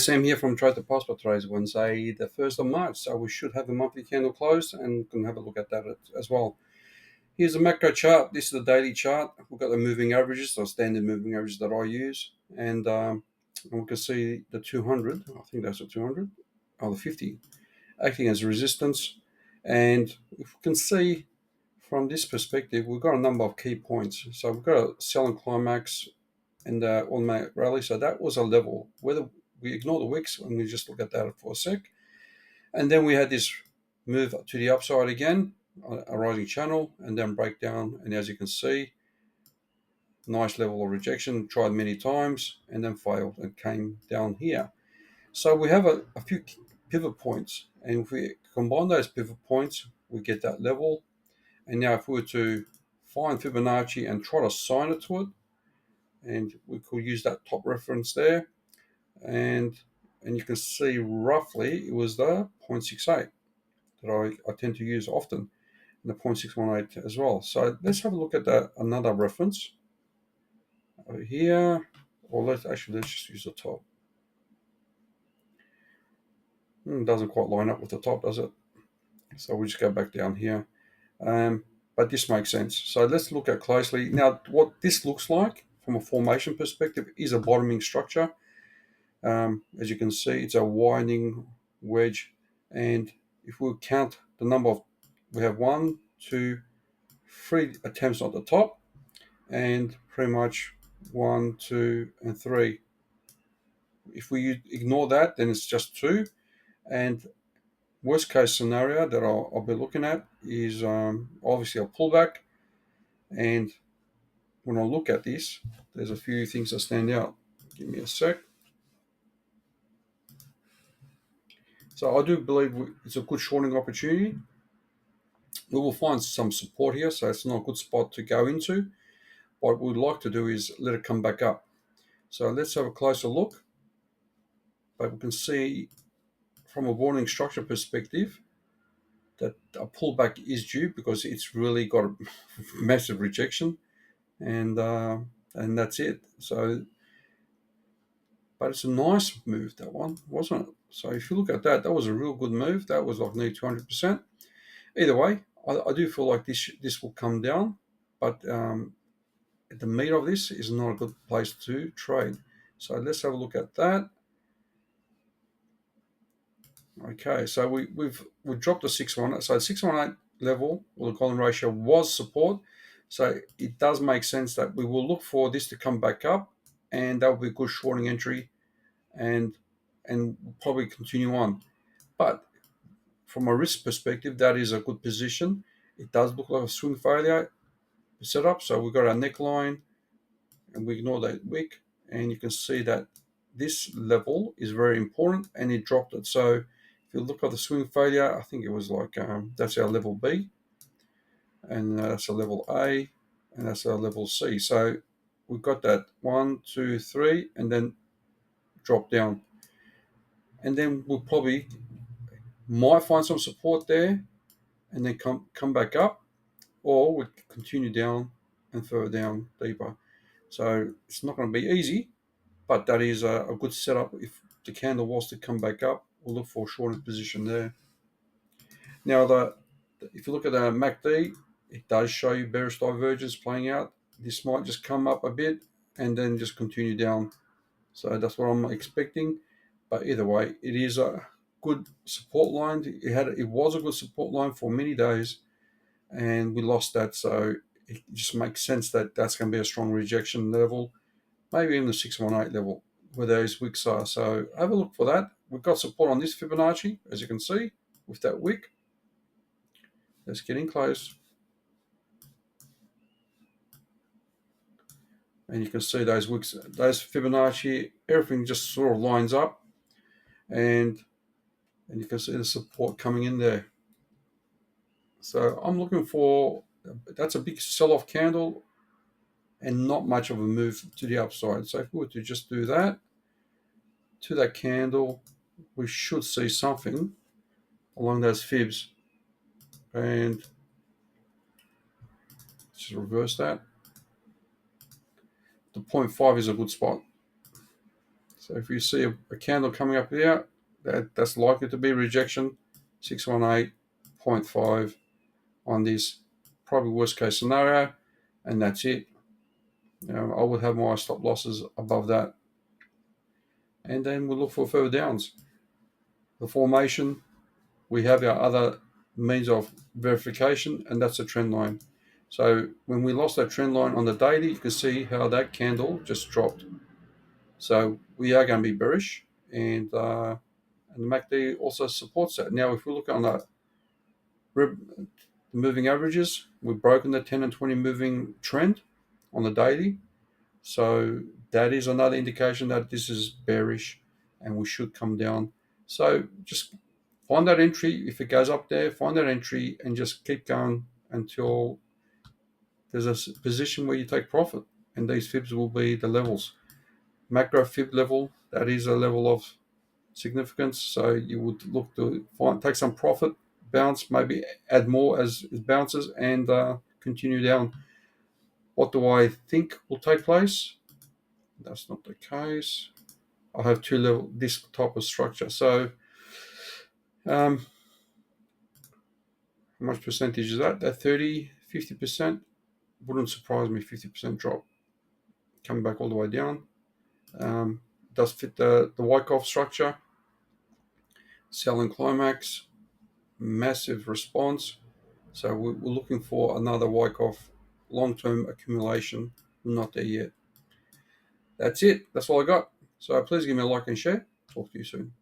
Sam here from Trade the Passport Trades, Wednesday, the 1st of March. So we should have the monthly candle closed and can have a look at that as well. Here's the macro chart. This is the daily chart. We've got the moving averages, the standard moving averages that I use. And we can see the 200, I think that's the 200, the 50, acting as resistance. And if we can see from this perspective, we've got a number of key points. So we've got a selling climax and automatic rally. So that was a level. Whether we ignore the wicks and we just look at that for a sec. And then we had this move to the upside again, a rising channel, and then breakdown. And as you can see, nice level of rejection, tried many times, and then failed and came down here. So we have a few pivot points. And if we combine those pivot points, we get that level. And now if we were to find Fibonacci and try to assign it to it, and we could use that top reference there, and you can see roughly it was the 0.68 that I tend to use often, and the 0.618 as well. So let's have a look at that, another reference over here, or let's just use the top. Doesn't quite line up with the top, does it? So we just go back down here, but this makes sense. So let's look at closely now what this looks like from a formation perspective. Is a bottoming structure. As you can see, it's a widening wedge, and if we count the number of, we have 1, 2, 3 attempts at the top, and pretty much 1, 2, and 3. If we ignore that, then it's just 2. And worst case scenario that I'll be looking at is obviously a pullback. And when I look at this, there's a few things that stand out. Give me a sec. So I do believe it's a good shorting opportunity. We will find some support here, so it's not a good spot to go into. What we'd like to do is let it come back up. So let's have a closer look. But we can see from a warning structure perspective that a pullback is due because it's really got a massive rejection, and that's it. So, but it's a nice move, that one, wasn't it? So if you look at that, that was a real good move. That was like nearly 200%. Either way, I do feel like this will come down, but the meat of this is not a good place to trade. So let's have a look at that. Okay, so we've dropped the 618. So the 618 level, or the golden ratio, was support. So it does make sense that we will look for this to come back up, and that will be a good shorting entry, and probably continue on. But from a risk perspective, that is a good position. It does look like a swing failure setup. So we've got our neckline, and we ignore that wick, and you can see that this level is very important, and it dropped it. So if you look at the swing failure, I think it was like that's our level B, and that's a level A, and that's our level C. So we've got that 1, 2, 3, and then drop down, and then we'll probably might find some support there, and then come back up, or we continue down and further down deeper. So it's not going to be easy, but that is a good setup. If the candle was to come back up, we'll look for a shorting position there. Now, if you look at the MACD, it does show you bearish divergence playing out. This might just come up a bit and then just continue down. So that's what I'm expecting. But either way, it is a good support line. It was a good support line for many days, and we lost that. So it just makes sense that that's going to be a strong rejection level, maybe even the 618 level where those wicks are. So have a look for that. We've got support on this Fibonacci, as you can see, with that wick. Let's get in close. And you can see those wicks, those Fibonacci, everything just sort of lines up. And you can see the support coming in there. So I'm looking for, that's a big sell-off candle and not much of a move to the upside. So if we were to just do that to that candle, we should see something along those fibs. And just reverse that. The 0.5 is a good spot. So if you see a candle coming up here, that's likely to be rejection, 618.5 on this, probably worst case scenario, and that's it. I would have my stop losses above that, and then we'll look for further downs. The formation, we have our other means of verification, and that's a trend line. So when we lost that trend line on the daily, you can see how that candle just dropped. So we are going to be bearish, and the MACD also supports that. Now, if we look on the moving averages, we've broken the 10 and 20 moving trend on the daily. So that is another indication that this is bearish and we should come down. So just find that entry. If it goes up there, find that entry and just keep going until there's a position where you take profit. And these fibs will be the levels. Macro fib level, that is a level of significance. So you would look to take some profit, bounce, maybe add more as it bounces, and continue down. What do I think will take place? That's not the case. I have two level, this type of structure. So how much percentage is that? That 30, 50%? Wouldn't surprise me, 50% drop. Coming back all the way down. Does fit the Wyckoff structure. Sell and climax. Massive response. So we're looking for another Wyckoff long-term accumulation. We're not there yet. That's it. That's all I got. So please give me a like and share. Talk to you soon.